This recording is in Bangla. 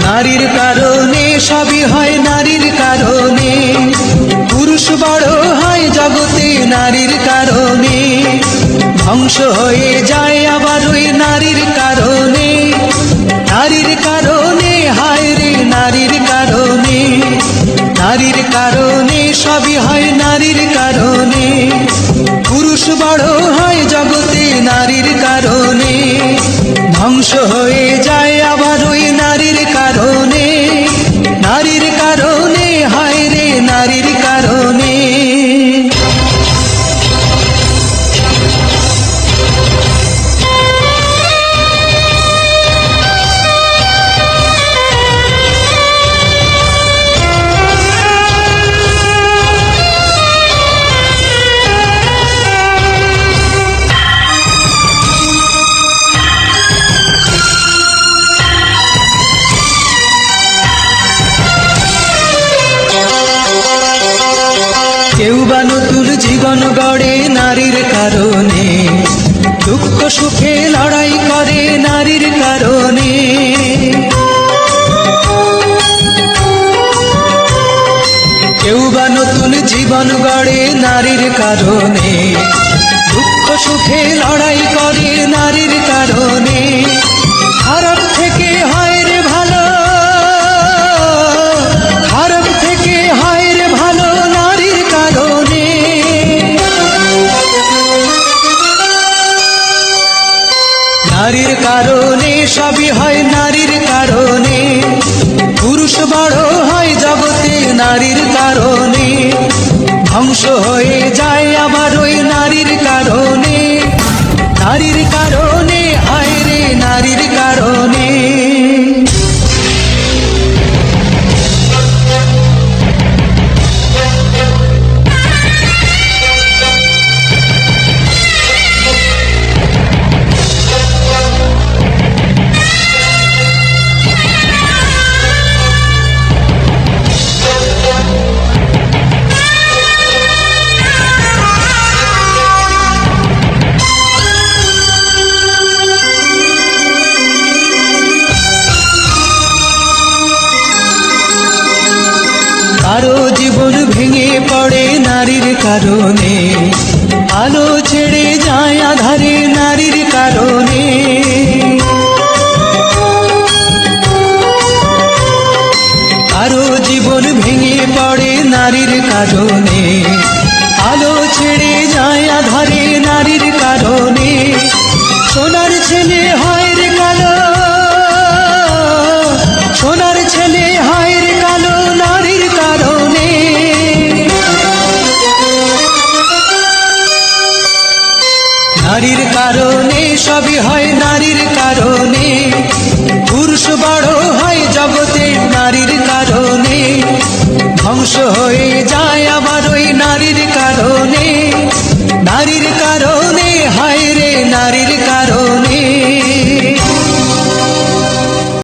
নারীর কারণে সবই হয়, নারীর কারণে পুরুষ বড় হয় জগতে, নারীর কারণে ধ্বংস হয়ে যায় আবার ওই নারীর কারণে। নারীর কারণে হায় রে, নারীর কারণে, নারীর কারণে সবই হয়, নারীর কারণে পুরুষ বড় হয় জগতে, নারীর কারণে ধ্বংস হয়ে যায় আবার ওই নারীর কারণে। নারীর কারণে হায় রে, নারীর কারণে। কেউ বা নতুন জীবন গড়ে নারীর কারণে, দুঃখ সুখে লড়াই করে নারীর কারণে। কেউ বা নতুন জীবন গড়ে নারীর কারণে, দুঃখ সুখে লড়াই করে নারীর কারণে। খারাপ থেকে হয় রে ভালো, খারাপ থেকে হয় রে ভালো নারীর কারণে। নারীর কারণে সবই হয়, নারীর কারণে পুরুষ বড় হয় জগতে, নারীর কারণে ধ্বংস হয়ে যায় আবার ওই নারীর কারণে। নারীর কারণে হায় রে, নারীর কারণে। কারো জীবন ভেঙে পড়ে নারীর কারণে, আলো ছেড়ে যায় আধারে নারীর কারণে। কারো জীবন ভেঙে পড়ে নারীর কারণে, আলো ছেড়ে যায় আধারে নারীর কারণে। সোনার ছেলে হয়